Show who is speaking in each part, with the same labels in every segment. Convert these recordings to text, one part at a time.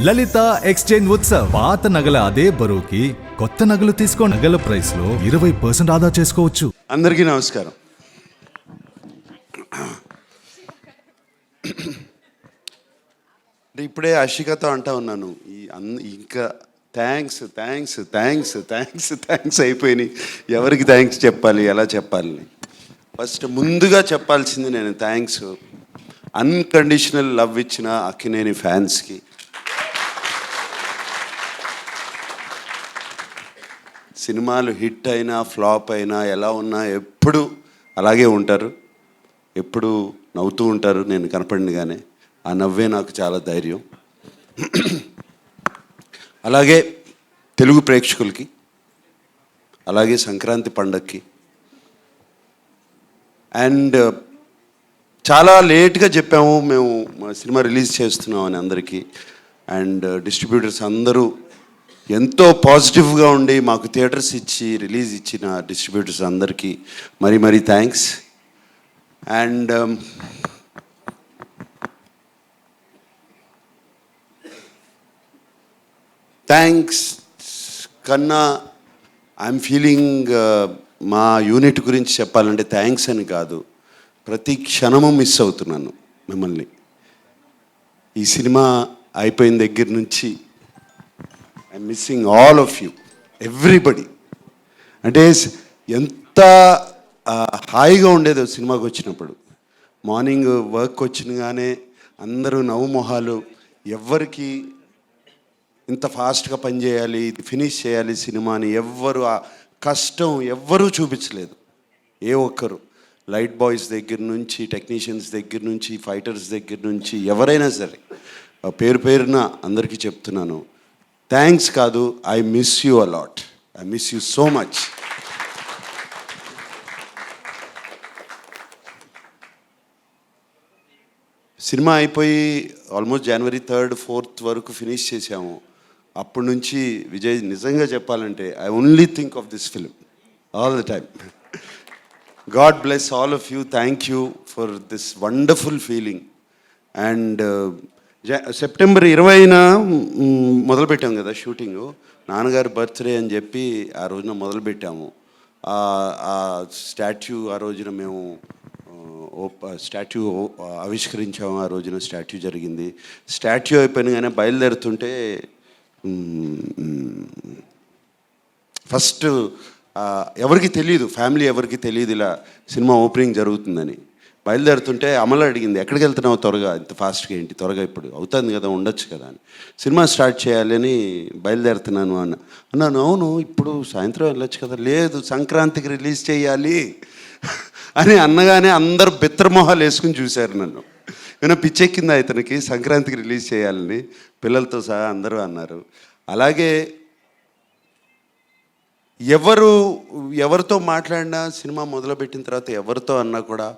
Speaker 1: లలిత exchange Utsav. పాత నగల అదే బరువుకి కొత్త నగలు తీసుకో. నగల ప్రైస్ లో 20% ఆదా చేసుకోవచ్చు.
Speaker 2: అందరికీ నమస్కారం. ఇప్పుడే అషికతో అంటా ఉన్నాను, ఇంకా thanks thanks thanks thanks thanks అయిపోయినాయి. ఎవరికి థ్యాంక్స్ చెప్పాలి, ఎలా చెప్పాలి? ఫస్ట్ ముందుగా చెప్పాల్సింది నేను థ్యాంక్స్ అన్కండిషనల్ లవ్ ఇచ్చిన అక్కినేని ఫ్యాన్స్కి. సినిమాలు హిట్ అయినా ఫ్లాప్ అయినా ఎలా ఉన్నా ఎప్పుడు అలాగే ఉంటారు, ఎప్పుడు నవ్వుతూ ఉంటారు. నేను కనపడినగానే ఆ నవ్వే నాకు చాలా ధైర్యం. అలాగే తెలుగు ప్రేక్షకులకి, అలాగే సంక్రాంతి పండగకి. అండ్ చాలా లేట్గా చెప్పాము మేము సినిమా రిలీజ్ చేస్తున్నామని అందరికీ. అండ్ డిస్ట్రిబ్యూటర్స్ అందరూ ఎంతో పాజిటివ్గా ఉండి మాకు థియేటర్స్ ఇచ్చి రిలీజ్ ఇచ్చిన డిస్ట్రిబ్యూటర్స్ అందరికీ మరీ మరీ థ్యాంక్స్. అండ్ థ్యాంక్స్ కన్నా ఐఎమ్ ఫీలింగ్ మా యూనిట్ గురించి చెప్పాలంటే థ్యాంక్స్ అని కాదు, ప్రతి క్షణము మిస్ అవుతున్నాను మిమ్మల్ని. ఈ సినిమా అయిపోయిన దగ్గర నుంచి I'm missing all of you, everybody. అంటే ఎంత హాయిగా ఉండేదో సినిమాకి వచ్చినప్పుడు. మార్నింగ్ వర్క్ వచ్చినగానే అందరూ నవ్వు మొహాలు, ఎవ్వరికి ఇంత ఫాస్ట్గా పనిచేయాలి, ఇది ఫినిష్ చేయాలి సినిమాని ఎవ్వరు ఆ కష్టం ఎవ్వరూ చూపించలేదు. ఏ ఒక్కరు, లైట్ బాయ్స్ దగ్గర నుంచి, టెక్నీషియన్స్ దగ్గర నుంచి, ఫైటర్స్ దగ్గర నుంచి ఎవరైనా సరే పేరు పేరున అందరికీ చెప్తున్నాను థ్యాంక్స్ కాదు, I miss you a lot, I miss you so much. Cinema అయిపోయి ఆల్మోస్ట్ జనవరి 3rd 4th వరకు ఫినిష్ చేసాము. అప్పటి నుంచి విజయ్ నిజంగా చెప్పాలంటే I only think of this film all the time. God bless all of you, thank you for this wonderful feeling. And September 20న మొదలుపెట్టాం కదా షూటింగు. నాన్నగారి బర్త్డే అని చెప్పి ఆ రోజున మొదలుపెట్టాము. ఆ స్టాట్యూ ఆ రోజున మేము స్టాట్యూ ఆవిష్కరించాము. ఆ రోజున స్టాట్యూ జరిగింది. స్టాట్యూ అయిపోయినగానే బయలుదేరుతుంటే ఫస్ట్ ఎవరికి తెలియదు, ఫ్యామిలీ ఎవరికి తెలియదు ఇలా సినిమా ఓపెనింగ్ జరుగుతుందని. బయలుదేరుతుంటే అమలు అడిగింది, ఎక్కడికి వెళ్తున్నావు త్వరగా, ఇంత ఫాస్ట్గా ఏంటి త్వరగా, ఇప్పుడు అవుతుంది కదా, ఉండొచ్చు కదా అని. సినిమా స్టార్ట్ చేయాలని బయలుదేరుతున్నాను అన్నాను. అవును, ఇప్పుడు సాయంత్రం వెళ్ళొచ్చు కదా. లేదు, సంక్రాంతికి రిలీజ్ చేయాలి అని అన్నగానే అందరూ బిత్రమొహాలు వేసుకుని చూశారు నన్ను. ఏమైనా పిచ్చెక్కిందా ఇతనికి, సంక్రాంతికి రిలీజ్ చేయాలని పిల్లలతో సహా అందరూ అన్నారు. అలాగే ఎవరితో మాట్లాడినా సినిమా మొదలుపెట్టిన తర్వాత ఎవరితో అన్నా కూడా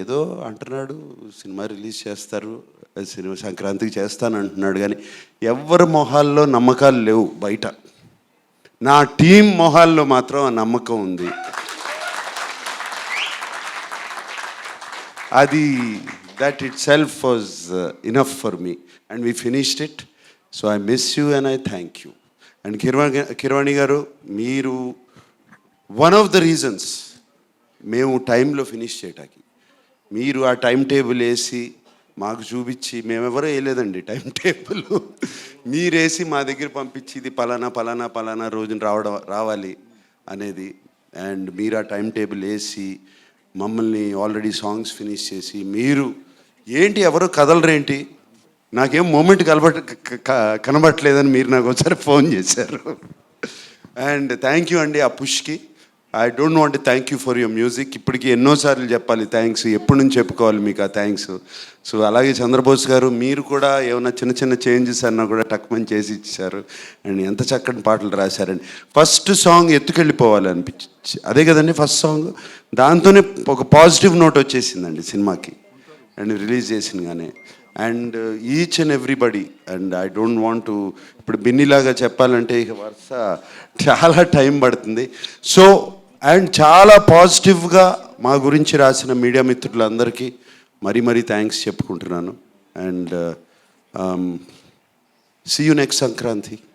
Speaker 2: ఏదో అంటున్నాడు, సినిమా రిలీజ్ చేస్తారు, సినిమా సంక్రాంతికి చేస్తాను అంటున్నాడు, కానీ ఎవరి మొహాల్లో నమ్మకాలు లేవు బయట. నా టీం మొహాల్లో మాత్రం ఆ నమ్మకం ఉంది. అది that it self was enough for me and we finished it. So I miss you and I thank you. And Keeravani గారు, మీరు వన్ ఆఫ్ ద రీజన్స్ మేము టైంలో ఫినిష్ చేయటానికి. మీరు ఆ టైం టేబుల్ వేసి మాకు చూపించి, మేమెవరో వేయలేదండి టైం టేబుల్, మీరేసి మా దగ్గర పంపించి ఇది పలానా పలానా పలానా రోజున రావాలి అనేది. అండ్ మీరు ఆ టైం టేబుల్ వేసి మమ్మల్ని ఆల్రెడీ సాంగ్స్ ఫినిష్ చేసి, మీరు ఏంటి ఎవరో కదలరేంటి, నాకేం మూమెంట్ కనబట్టలేదని మీరు నాకు ఒకసారి ఫోన్ చేశారు. అండ్ థ్యాంక్ యూ అండి ఆ పుష్కి. I don't want thank you for your music. ఇప్పటికీ ఎన్నోసార్లు చెప్పాలి థ్యాంక్స్, ఎప్పటి నుంచి చెప్పుకోవాలి మీకు ఆ థ్యాంక్స్. సో అలాగే చంద్రబోస్ గారు, మీరు కూడా ఏమైనా చిన్న చిన్న చేంజెస్ అన్నా కూడా టక్మని చేసి ఇచ్చారు. అండ్ ఎంత చక్కని పాటలు రాశారండి. ఫస్ట్ సాంగ్ ఎత్తుకెళ్ళిపోవాలి అనిపించి, అదే కదండి ఫస్ట్ సాంగ్. దాంతోనే ఒక పాజిటివ్ నోట్ వచ్చేసిందండి సినిమాకి అండ్ రిలీజ్ చేసినగానే. And each and everybody, and I don't want to ఇప్పుడు బిన్నీలాగా చెప్పాలంటే ఇక వరుస చాలా టైం పడుతుంది. సో అండ్ చాలా పాజిటివ్గా మా గురించి రాసిన మీడియా మిత్రులందరికీ మరీ థ్యాంక్స్ చెప్పుకుంటున్నాను. And See you next Sankranti.